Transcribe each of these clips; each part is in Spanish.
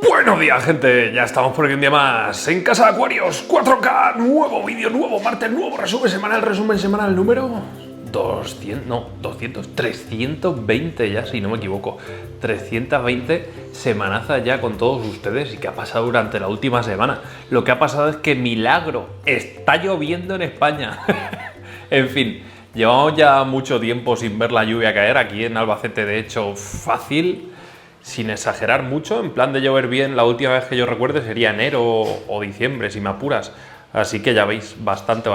Buenos días, gente, ya estamos por aquí un día más en Casa de Acuarios 4K, nuevo vídeo, nuevo martes, nuevo resumen semanal número 320 ya, si no me equivoco, 320 semanazas ya con todos ustedes. ¿Y qué ha pasado durante la última semana? Lo que ha pasado es que milagro, está lloviendo en España. En fin, llevamos ya mucho tiempo sin ver la lluvia caer aquí en Albacete, de hecho, fácil. Sin exagerar mucho, en plan de llover bien, la última vez que yo recuerde sería enero o diciembre, si me apuras. Así que ya veis, bastante.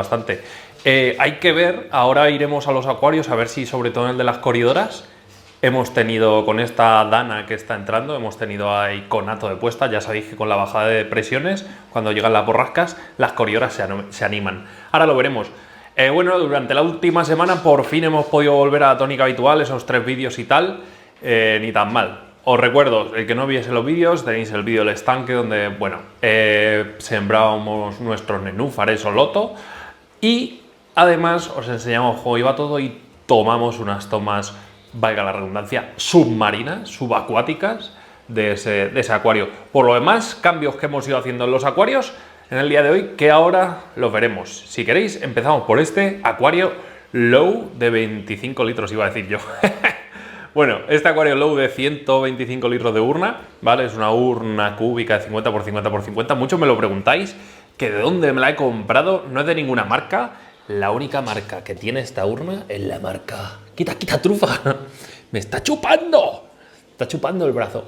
Hay que ver, ahora iremos a los acuarios a ver si, sobre todo en el de las corridoras, hemos tenido con esta dana que está entrando, hemos tenido ahí conato de puesta. Ya sabéis que con la bajada de presiones, cuando llegan las borrascas, las corridoras se animan. Ahora lo veremos. Bueno, durante la última semana por fin hemos podido volver a la tónica habitual, esos 3 vídeos y tal, ni tan mal. Os recuerdo, el que no viese los vídeos, tenéis el vídeo del estanque donde, bueno, sembrábamos nuestros nenúfares o loto y además os enseñamos cómo iba todo y tomamos unas tomas, valga la redundancia, submarinas, subacuáticas de ese acuario. Por lo demás, cambios que hemos ido haciendo en los acuarios en el día de hoy, que ahora los veremos. Si queréis, empezamos por este acuario low de 25 litros, iba a decir yo. Bueno, este acuario low de 125 litros de urna, ¿vale? Es una urna cúbica de 50 por 50 por 50. Muchos me lo preguntáis, que de dónde me la he comprado. No es de ninguna marca. La única marca que tiene esta urna es la marca... ¡Quita, trufa! ¡Me está chupando! Está chupando el brazo.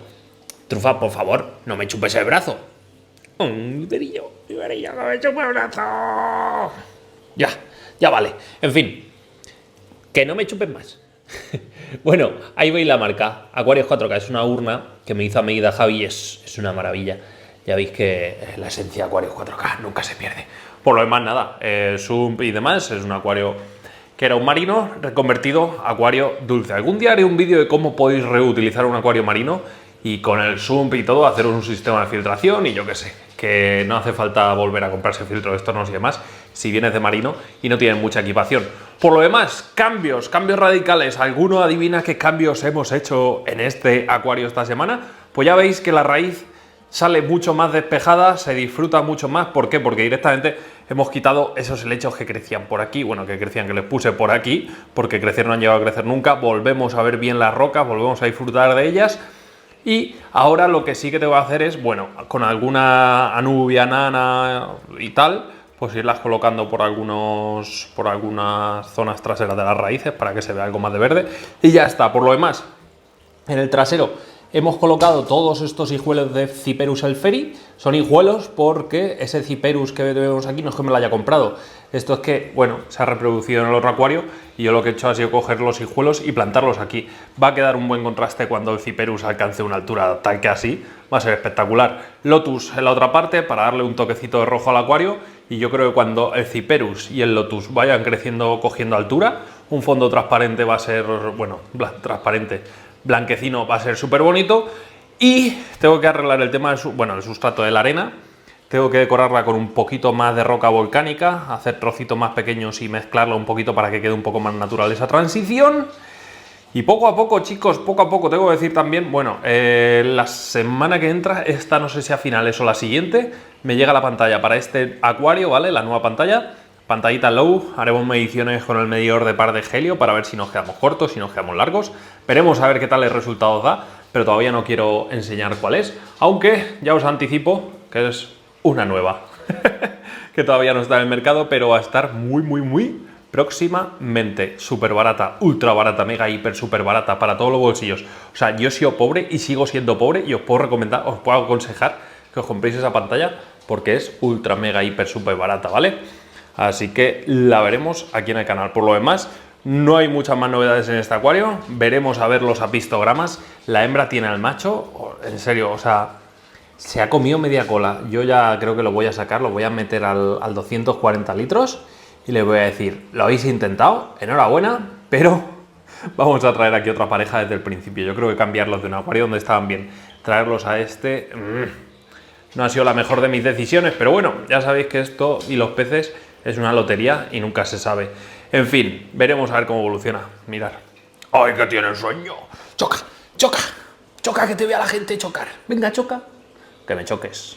Trufa, por favor, no me chupes el brazo. Mi verillo, que me chupe el brazo. Ya vale. En fin, que no me chupes más. Bueno, ahí veis la marca, Aquarius 4K, es una urna que me hizo a medida Javi y es una maravilla. Ya veis que la esencia de Aquarius 4K nunca se pierde. Por lo demás, nada, Sump y demás, es un acuario que era un marino reconvertido a acuario dulce. Algún día haré un vídeo de cómo podéis reutilizar un acuario marino y con el Sump y todo hacer un sistema de filtración y yo qué sé, que no hace falta volver a comprarse filtro de estornos y demás si vienes de marino y no tienes mucha equipación. Por lo demás, cambios radicales. ¿Alguno adivina qué cambios hemos hecho en este acuario esta semana? Pues ya veis que la raíz sale mucho más despejada, se disfruta mucho más. ¿Por qué? Porque directamente hemos quitado esos helechos que crecían por aquí, bueno, que les puse por aquí, porque crecer no han llegado a crecer nunca. Volvemos a ver bien las rocas, volvemos a disfrutar de ellas. Y ahora lo que sí que te voy a hacer es, bueno, con alguna anubia, nana y tal, pues irlas colocando por algunas zonas traseras de las raíces para que se vea algo más de verde. Y ya está. Por lo demás, en el trasero hemos colocado todos estos hijuelos de Cyperus elferi. Son hijuelos porque ese Cyperus que vemos aquí no es que me lo haya comprado. Esto es que, bueno, se ha reproducido en el otro acuario y yo lo que he hecho ha sido coger los hijuelos y plantarlos aquí. Va a quedar un buen contraste cuando el Cyperus alcance una altura tal que así. Va a ser espectacular. Lotus en la otra parte para darle un toquecito de rojo al acuario. Y yo creo que cuando el Cyperus y el Lotus vayan creciendo, cogiendo altura, un fondo transparente va a ser, bueno, transparente, blanquecino, va a ser súper bonito. Y tengo que arreglar el tema del sustrato de la arena. Tengo que decorarla con un poquito más de roca volcánica, hacer trocitos más pequeños y mezclarla un poquito para que quede un poco más natural esa transición. Y poco a poco, chicos, poco a poco, tengo que decir también, bueno, la semana que entra, esta no sé si a finales o la siguiente, me llega la pantalla para este acuario, ¿vale? La nueva pantalla, pantallita low, haremos mediciones con el medidor de par de helio para ver si nos quedamos cortos, si nos quedamos largos. Veremos a ver qué tal el resultado da, pero todavía no quiero enseñar cuál es, aunque ya os anticipo que es una nueva, que todavía no está en el mercado, pero va a estar muy próximamente. Súper barata, ultra barata, mega, hiper, súper barata para todos los bolsillos. O sea, yo he sido pobre y sigo siendo pobre y os puedo recomendar, os puedo aconsejar que os compréis esa pantalla porque es ultra, mega, hiper, súper barata, ¿vale? Así que la veremos aquí en el canal. Por lo demás, no hay muchas más novedades en este acuario. Veremos a ver los apistogramas. La hembra tiene al macho, en serio, o sea, se ha comido media cola. Yo ya creo que lo voy a sacar, lo voy a meter al 240 litros y le voy a decir, lo habéis intentado, enhorabuena, pero vamos a traer aquí otra pareja desde el principio. Yo creo que cambiarlos de un acuario donde estaban bien, traerlos a este, no ha sido la mejor de mis decisiones, pero bueno, ya sabéis que esto y los peces es una lotería y nunca se sabe. En fin, veremos a ver cómo evoluciona. Mirad. ¡Ay, que tiene sueño! ¡Choca, que te vea la gente chocar! Venga, choca. Que me choques.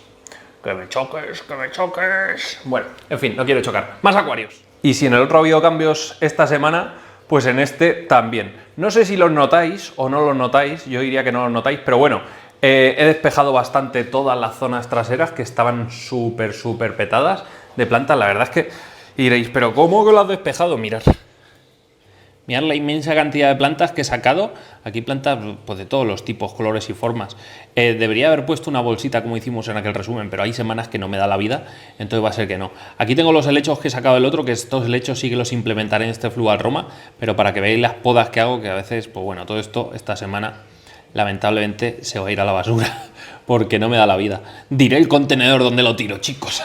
Que me choques, que me choques. Bueno, en fin, no quiero chocar. Más acuarios. Y si en el otro ha habido cambios esta semana, pues en este también. No sé si los notáis o no los notáis, yo diría que no los notáis, pero bueno, he despejado bastante todas las zonas traseras que estaban súper petadas de plantas. La verdad es que diréis, ¿pero cómo que lo has despejado? Mirad. Mirad la inmensa cantidad de plantas que he sacado. Aquí plantas pues, de todos los tipos, colores y formas. Debería haber puesto una bolsita como hicimos en aquel resumen, pero hay semanas que no me da la vida, entonces va a ser que no. Aquí tengo los helechos que he sacado del otro, que estos helechos sí que los implementaré en este Fluval Roma, pero para que veáis las podas que hago, que a veces, pues bueno, todo esto esta semana lamentablemente se va a ir a la basura, porque no me da la vida. Diré el contenedor donde lo tiro, chicos.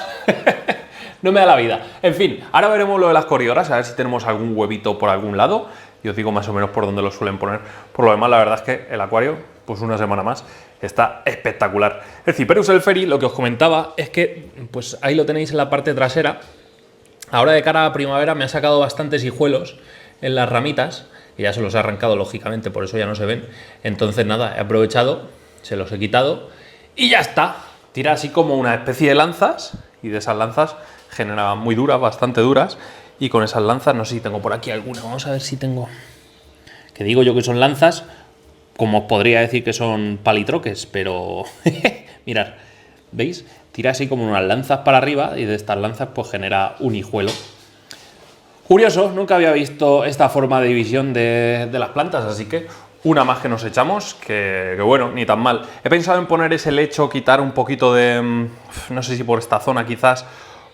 No me da la vida. En fin, ahora veremos lo de las corioras, a ver si tenemos algún huevito por algún lado. Yo os digo más o menos por dónde lo suelen poner. Por lo demás, la verdad es que el acuario, pues una semana más, está espectacular. El Cyperus elferi, lo que os comentaba, es que pues ahí lo tenéis en la parte trasera. Ahora de cara a primavera me ha sacado bastantes hijuelos en las ramitas, y ya se los he arrancado, lógicamente, por eso ya no se ven. Entonces nada, he aprovechado, se los he quitado y ya está. Tira así como una especie de lanzas, y de esas lanzas generaban muy duras, bastante duras, y con esas lanzas, no sé si tengo por aquí alguna, vamos a ver si tengo, que digo yo que son lanzas, como os podría decir que son palitroques, pero mirad, ¿veis? Tira así como unas lanzas para arriba, y de estas lanzas pues genera un hijuelo. Curioso, nunca había visto esta forma de división de las plantas, así que una más que nos echamos, que bueno, ni tan mal. He pensado en poner ese lecho, quitar un poquito de, no sé si por esta zona quizás,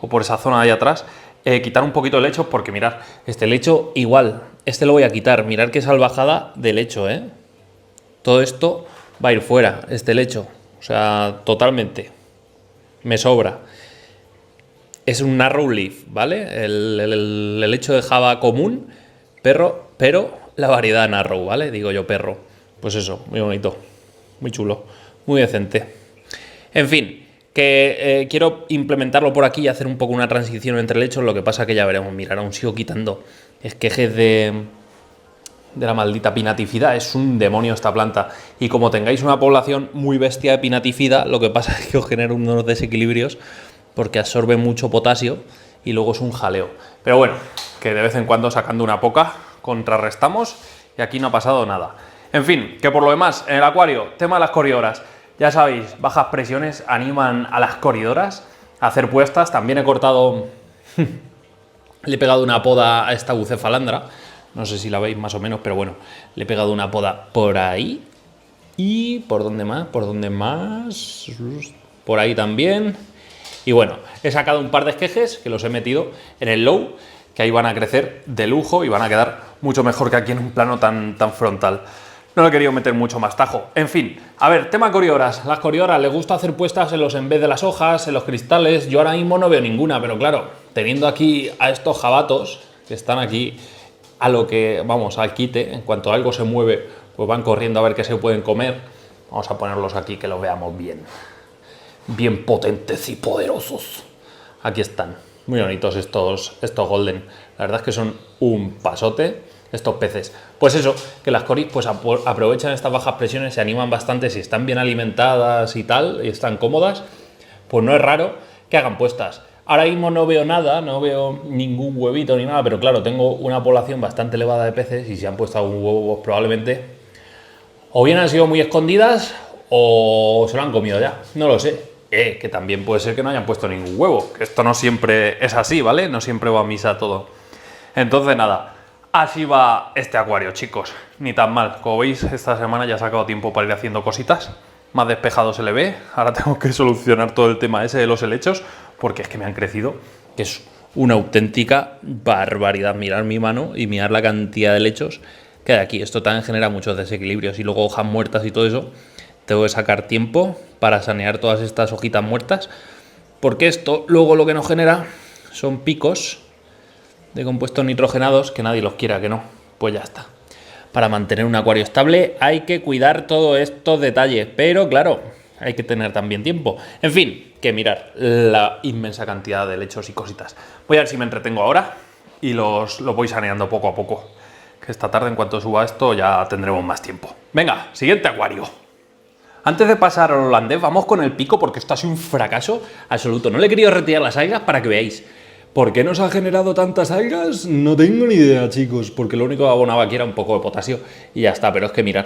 o por esa zona de ahí atrás, quitar un poquito de lecho, porque mirad, este lecho igual, este lo voy a quitar, mirad qué salvajada de lecho, ¿eh? Todo esto va a ir fuera, este lecho, o sea, totalmente, me sobra. Es un narrow leaf, ¿vale? El lecho de Java común, pero la variedad narrow, ¿vale? Digo yo perro. Pues eso, muy bonito, muy chulo, muy decente. En fin, que quiero implementarlo por aquí y hacer un poco una transición entre lechos, lo que pasa que ya veremos. Mirad, aún sigo quitando esquejes de la maldita pinatifida. Es un demonio esta planta. Y como tengáis una población muy bestia de pinatifida, lo que pasa es que os genera unos desequilibrios porque absorbe mucho potasio y luego es un jaleo. Pero bueno, que de vez en cuando sacando una poca contrarrestamos y aquí no ha pasado nada. En fin, que por lo demás, en el acuario, tema de las corridoras. Ya sabéis, bajas presiones animan a las corridoras a hacer puestas. También he cortado, le he pegado una poda a esta bucefalandra. No sé si la veis más o menos, pero bueno, le he pegado una poda por ahí. ¿Y por dónde más? ¿Por dónde más? Por ahí también. Y bueno, he sacado un par de esquejes que los he metido en el low, que ahí van a crecer de lujo y van a quedar mucho mejor que aquí en un plano tan frontal. No le he querido meter mucho más tajo. En fin, a ver, tema corioras. Las corioras les gusta hacer puestas en vez de las hojas, en los cristales. Yo ahora mismo no veo ninguna, pero claro, teniendo aquí a estos jabatos que están aquí a lo que, vamos, al quite, en cuanto algo se mueve, pues van corriendo a ver qué se pueden comer. Vamos a ponerlos aquí que los veamos bien. Bien potentes y poderosos. Aquí están, muy bonitos estos golden. La verdad es que son un pasote estos peces. Pues eso, que las coris pues aprovechan estas bajas presiones, se animan bastante si están bien alimentadas y tal, y están cómodas, pues no es raro que hagan puestas. Ahora mismo no veo nada, no veo ningún huevito ni nada, pero claro, tengo una población bastante elevada de peces y si han puesto algún huevo, pues probablemente o bien han sido muy escondidas o se lo han comido ya, no lo sé. Que también puede ser que no hayan puesto ningún huevo, que esto no siempre es así, ¿vale? No siempre va a misa todo. Entonces nada, así va este acuario, chicos, ni tan mal. Como veis, esta semana ya he sacado tiempo para ir haciendo cositas, más despejado se le ve. Ahora tengo que solucionar todo el tema ese de los helechos, porque es que me han crecido, que es una auténtica barbaridad. Mirad mi mano y mirad la cantidad de helechos que hay aquí. Esto también genera muchos desequilibrios y luego hojas muertas y todo eso. Tengo que sacar tiempo para sanear todas estas hojitas muertas, porque esto luego lo que nos genera son picos de compuestos nitrogenados que nadie los quiera, que no. Pues ya está. Para mantener un acuario estable hay que cuidar todos estos detalles, pero claro, hay que tener también tiempo. En fin, que mirar la inmensa cantidad de helechos y cositas. Voy a ver si me entretengo ahora y los voy saneando poco a poco, que esta tarde en cuanto suba esto ya tendremos más tiempo. Venga, siguiente acuario. Antes de pasar al holandés, vamos con el pico porque esto ha sido un fracaso absoluto. No le he querido retirar las algas para que veáis. ¿Por qué nos ha generado tantas algas? No tengo ni idea, chicos, porque lo único que abonaba aquí era un poco de potasio y ya está, pero es que mirad.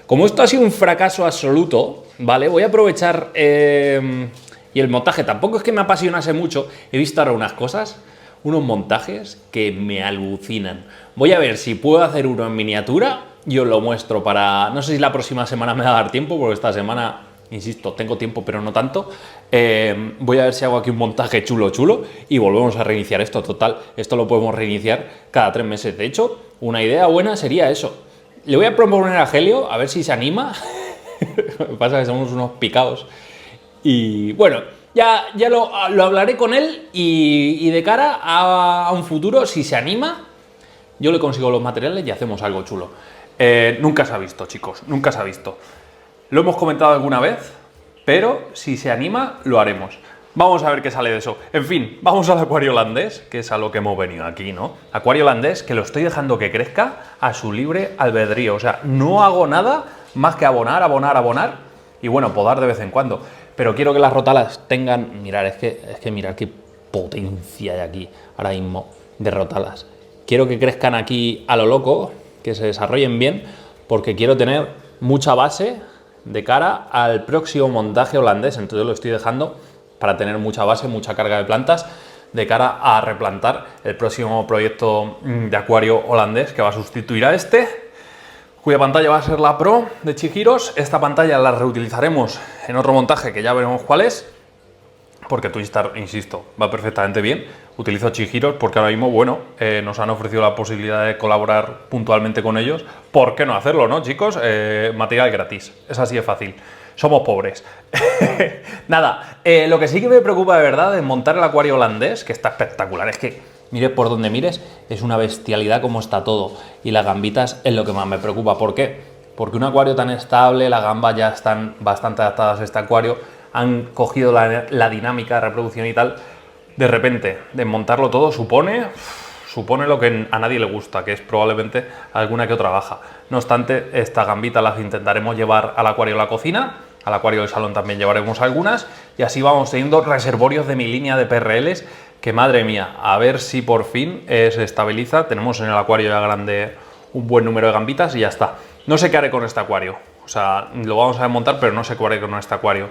Como esto ha sido un fracaso absoluto, ¿vale? Voy a aprovechar... y el montaje tampoco es que me apasionase mucho. He visto ahora unas cosas, unos montajes que me alucinan. Voy a ver si puedo hacer uno en miniatura y os lo muestro para... No sé si la próxima semana me va a dar tiempo, porque esta semana... Insisto, tengo tiempo, pero no tanto. Voy a ver si hago aquí un montaje chulo y volvemos a reiniciar esto. Total, esto lo podemos reiniciar cada 3 meses. De hecho, una idea buena sería eso. Le voy a proponer a Helio, a ver si se anima. Lo que pasa es que somos unos picados. Y bueno, ya lo hablaré con él y de cara a un futuro, si se anima, yo le consigo los materiales y hacemos algo chulo. Nunca se ha visto, chicos, nunca se ha visto. Lo hemos comentado alguna vez, pero si se anima, lo haremos. Vamos a ver qué sale de eso. En fin, vamos al acuario holandés, que es a lo que hemos venido aquí, ¿no? Acuario holandés, que lo estoy dejando que crezca a su libre albedrío. O sea, no hago nada más que abonar y bueno, podar de vez en cuando. Pero quiero que las rotalas tengan... Mirad, es que mirad qué potencia hay aquí ahora mismo de rotalas. Quiero que crezcan aquí a lo loco, que se desarrollen bien, porque quiero tener mucha base de cara al próximo montaje holandés. Entonces lo estoy dejando para tener mucha base, mucha carga de plantas de cara a replantar el próximo proyecto de acuario holandés que va a sustituir a este, cuya pantalla va a ser la Pro de Chihiros. Esta pantalla la reutilizaremos en otro montaje que ya veremos cuál es, porque Twinstar, insisto, va perfectamente bien. Utilizo Chihiros porque ahora mismo, bueno, nos han ofrecido la posibilidad de colaborar puntualmente con ellos. ¿Por qué no hacerlo, no, chicos? Material gratis, es así de fácil. Somos pobres. Nada, lo que sí que me preocupa de verdad es montar el acuario holandés, que está espectacular. Es que, mires por donde mires, es una bestialidad como está todo. Y las gambitas es lo que más me preocupa. ¿Por qué? Porque un acuario tan estable, las gambas ya están bastante adaptadas a este acuario, han cogido la dinámica de reproducción y tal. De repente, desmontarlo todo supone lo que a nadie le gusta, que es probablemente alguna que otra baja. No obstante, estas gambitas las intentaremos llevar al acuario de la cocina, al acuario del salón también llevaremos algunas, y así vamos teniendo reservorios de mi línea de PRLs, que madre mía, a ver si por fin se estabiliza. Tenemos en el acuario ya grande un buen número de gambitas y ya está. No sé qué haré con este acuario, o sea, lo vamos a desmontar, pero no sé qué haré con este acuario.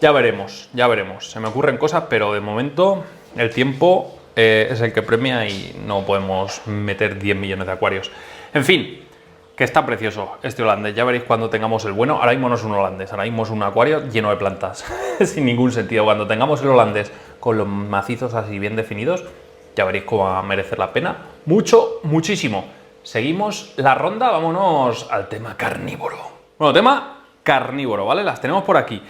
Ya veremos, ya veremos. Se me ocurren cosas, pero de momento el tiempo es el que premia y no podemos meter 10 millones de acuarios. En fin, que está precioso este holandés. Ya veréis cuando tengamos el bueno. Ahora mismo no es un holandés, ahora mismo es un acuario lleno de plantas. Sin ningún sentido. Cuando tengamos el holandés con los macizos así bien definidos, ya veréis cómo va a merecer la pena. Mucho, muchísimo. Seguimos la ronda, vámonos al tema carnívoro. Bueno, tema carnívoro, ¿vale? Las tenemos por aquí.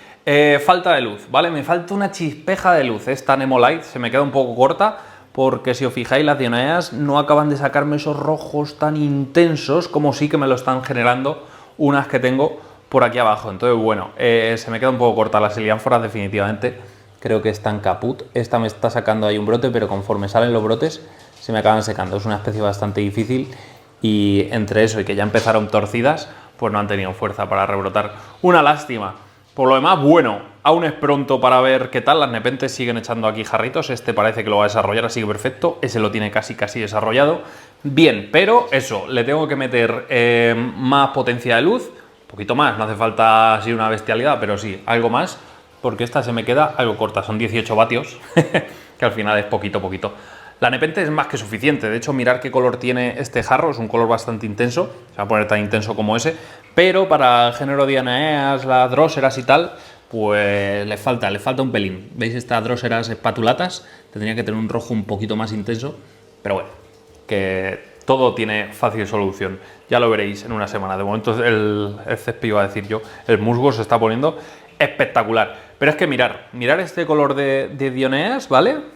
Falta de luz, ¿vale? Me falta una chispeja de luz. Esta Nemo Light se me queda un poco corta porque si os fijáis las dionaeas no acaban de sacarme esos rojos tan intensos como sí que me lo están generando unas que tengo por aquí abajo. Entonces, bueno, se me queda un poco corta. Las heliánforas definitivamente creo que están caput. Esta me está sacando ahí un brote, pero conforme salen los brotes se me acaban secando. Es una especie bastante difícil y entre eso y que ya empezaron torcidas, pues no han tenido fuerza para rebrotar. Una lástima. Por lo demás, bueno, aún es pronto para ver qué tal. Las nepentes siguen echando aquí jarritos. Este parece que lo va a desarrollar, así que perfecto. Ese lo tiene casi desarrollado. Bien, pero eso, le tengo que meter más potencia de luz. Un poquito más, no hace falta así una bestialidad, pero sí, algo más. Porque esta se me queda algo corta. Son 18 vatios, que al final es poquito. La nepente es más que suficiente. De hecho, mirar qué color tiene este jarro. Es un color bastante intenso. Se va a poner tan intenso como ese. Pero para el género Dionaeas, las dróseras y tal, pues le falta un pelín. ¿Veis estas dróseras espatulatas? Tendría que tener un rojo un poquito más intenso. Pero bueno, que todo tiene fácil solución. Ya lo veréis en una semana. De momento el césped, iba a decir yo, el musgo se está poniendo espectacular. Pero es que mirar este color de Dionaeas, ¿vale?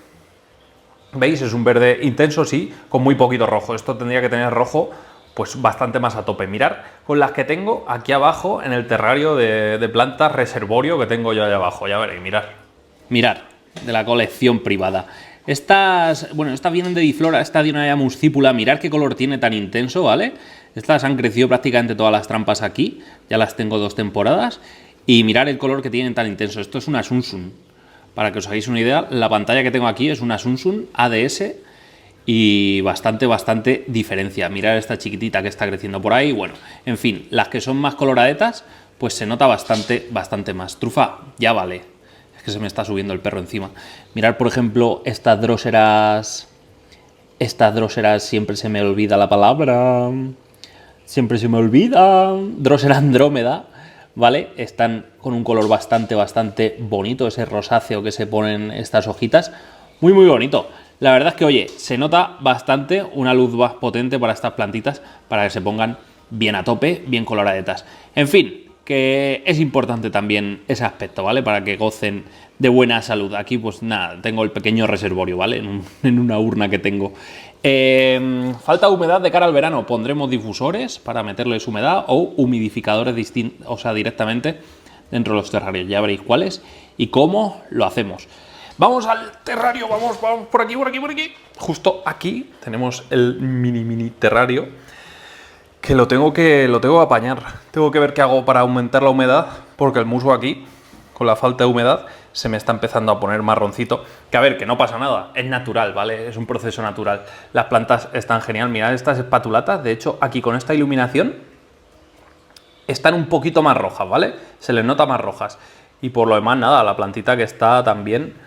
¿Veis? Es un verde intenso, sí, con muy poquito rojo. Esto tendría que tener rojo pues bastante más a tope. Mirar con las que tengo aquí abajo en el terrario de plantas reservorio que tengo yo allá abajo. Ya veréis, mirar de la colección privada. Estas vienen de Diflora, esta Dionaea muscipula. Mirar qué color tiene tan intenso, ¿vale? Estas han crecido prácticamente todas las trampas aquí. Ya las tengo 2 temporadas. Y mirar el color que tienen tan intenso. Esto es una Samsung. Para que os hagáis una idea, la pantalla que tengo aquí es una Samsung ADS y bastante diferencia. Mirar esta chiquitita que está creciendo por ahí. Bueno, en fin, las que son más coloradetas, pues se nota bastante más. Trufa, ya vale. Es que se me está subiendo el perro encima. Mirar, por ejemplo, estas dróseras. Estas dróseras, siempre se me olvida la palabra. Siempre se me olvida. Drósera Andrómeda, ¿vale? Están con un color bastante bonito, ese rosáceo que se ponen estas hojitas. Muy bonito. La verdad es que, oye, se nota bastante una luz más potente para estas plantitas, para que se pongan bien a tope, bien coloradetas. En fin, que es importante también ese aspecto, ¿vale? Para que gocen de buena salud. Aquí, pues nada, tengo el pequeño reservorio, ¿vale? En una urna que tengo. Falta humedad de cara al verano. Pondremos difusores para meterles humedad o humidificadores distintos, o sea, directamente dentro de los terrarios. Ya veréis cuáles y cómo lo hacemos. Vamos al terrario, vamos por aquí. Justo aquí tenemos el mini terrario que lo tengo que apañar. Tengo que ver qué hago para aumentar la humedad, porque el musgo aquí, con la falta de humedad, se me está empezando a poner marroncito. Que a ver, que no pasa nada, es natural, ¿vale? Es un proceso natural. Las plantas están genial. Mirad estas espatulatas, de hecho, aquí con esta iluminación están un poquito más rojas, ¿vale? Se les nota más rojas. Y por lo demás, nada, la plantita que está también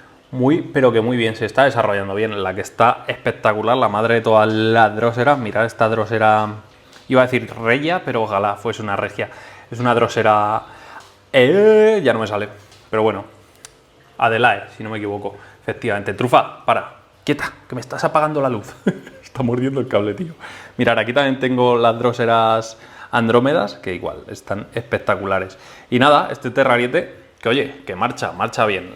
pero que muy bien, se está desarrollando bien. La que está espectacular, la madre de todas las dróseras. Mirad esta drósera, iba a decir regia, pero ojalá fuese una regia. Es una drósera, ya no me sale, pero bueno, Adelaide, si no me equivoco, efectivamente. Trufa, para, quieta, que me estás apagando la luz. Está mordiendo el cable, tío. Mirad, aquí también tengo las dróseras Andrómedas, que igual están espectaculares. Y nada, este terrariete, que oye, que marcha bien.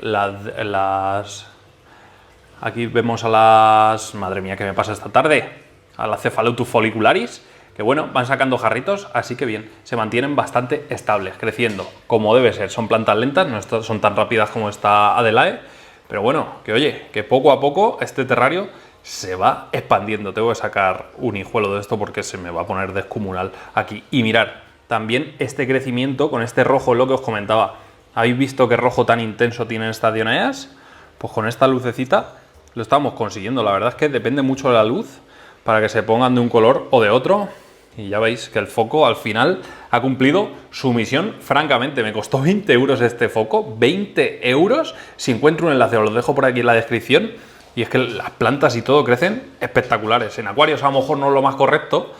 Aquí vemos a las... Madre mía, ¿qué me pasa esta tarde? A las Cephalotus follicularis, que bueno, van sacando jarritos, así que bien, se mantienen bastante estables, creciendo, como debe ser. Son plantas lentas, no son tan rápidas como esta Adelaide, pero bueno, que oye, que poco a poco este terrario se va expandiendo. Tengo que sacar un hijuelo de esto porque se me va a poner descomunal aquí. Y mirar, también este crecimiento con este rojo es lo que os comentaba. ¿Habéis visto qué rojo tan intenso tienen estas dioneas? Pues con esta lucecita lo estamos consiguiendo. La verdad es que depende mucho de la luz para que se pongan de un color o de otro. Y ya veis que el foco al final ha cumplido su misión. Francamente, me costó 20 euros este foco. 20 euros. Si encuentro un enlace os lo dejo por aquí en la descripción. Y es que las plantas y todo crecen espectaculares. En acuarios a lo mejor no es lo más correcto,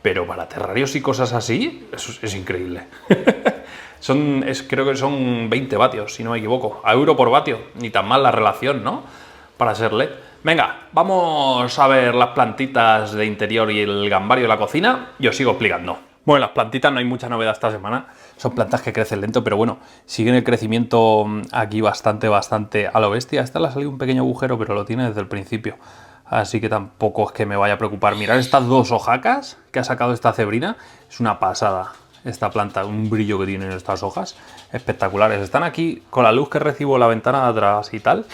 pero para terrarios y cosas así, eso es increíble. Creo que son 20 vatios, si no me equivoco. A euro por vatio. Ni tan mal la relación, ¿no? Para ser LED. Venga, vamos a ver las plantitas de interior y el gambario de la cocina y os sigo explicando. Bueno, las plantitas no hay mucha novedad esta semana. Son plantas que crecen lento, pero bueno, siguen el crecimiento aquí bastante a lo bestia. A esta le ha salido un pequeño agujero, pero lo tiene desde el principio. Así que tampoco es que me vaya a preocupar. Mirad estas dos hojacas que ha sacado esta cebrina. Es una pasada esta planta, un brillo que tienen estas hojas. Espectaculares. Están aquí con la luz que recibo en la ventana de atrás y tal.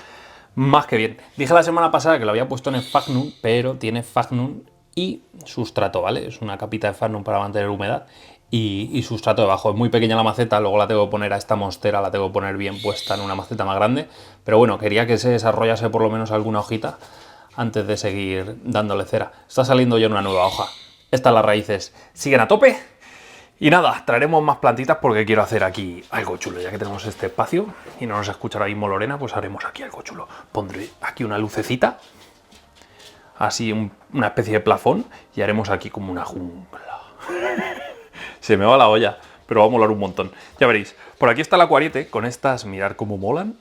Más que bien. Dije la semana pasada que lo había puesto en Sphagnum, pero tiene Sphagnum y sustrato, ¿vale? Es una capita de Sphagnum para mantener humedad y sustrato debajo. Es muy pequeña la maceta, luego la tengo que poner a esta monstera, la tengo que poner bien puesta en una maceta más grande. Pero bueno, quería que se desarrollase por lo menos alguna hojita antes de seguir dándole cera. Está saliendo ya una nueva hoja. Estas las raíces siguen a tope. Y nada, traeremos más plantitas porque quiero hacer aquí algo chulo. Ya que tenemos este espacio y no nos escucha ahora mismo Lorena, pues haremos aquí algo chulo. Pondré aquí una lucecita, así una especie de plafón, y haremos aquí como una jungla. Se me va la olla, pero va a molar un montón. Ya veréis. Por aquí está el acuariete con estas, mirad cómo molan.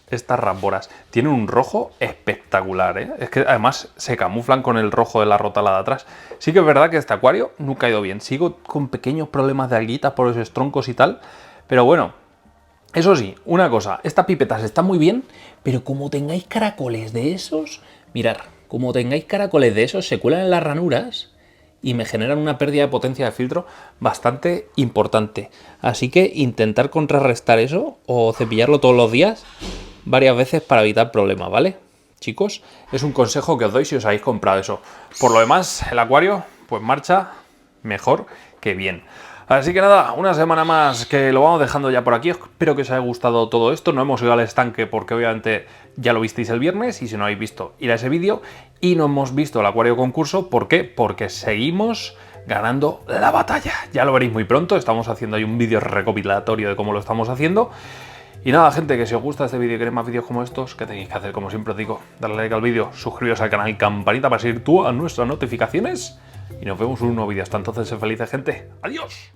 Estas ramboras tienen un rojo espectacular, ¿eh? Es que además se camuflan con el rojo de la rotala de atrás. Sí que es verdad que este acuario nunca ha ido bien. Sigo con pequeños problemas de alguitas por esos troncos y tal. Pero bueno, eso sí, una cosa. Estas pipetas están muy bien, pero como tengáis caracoles de esos... Mirad, como tengáis caracoles de esos, se cuelan en las ranuras y me generan una pérdida de potencia de filtro bastante importante. Así que intentar contrarrestar eso o cepillarlo todos los días varias veces para evitar problemas, ¿vale? Chicos, es un consejo que os doy si os habéis comprado eso. Por lo demás, el acuario pues marcha mejor que bien. Así que nada, una semana más que lo vamos dejando ya por aquí. Espero que os haya gustado todo esto. No hemos ido al estanque porque obviamente ya lo visteis el viernes y si no lo habéis visto, ir a ese vídeo. Y no hemos visto el acuario concurso. ¿Por qué? Porque seguimos ganando la batalla. Ya lo veréis muy pronto. Estamos haciendo ahí un vídeo recopilatorio de cómo lo estamos haciendo. Y nada, gente, que si os gusta este vídeo y queréis más vídeos como estos, ¿qué tenéis que hacer? Como siempre os digo, darle like al vídeo, suscribiros al canal y campanita para seguir todas nuestras notificaciones. Y nos vemos en un nuevo vídeo. Hasta entonces, sed felices, gente. ¡Adiós!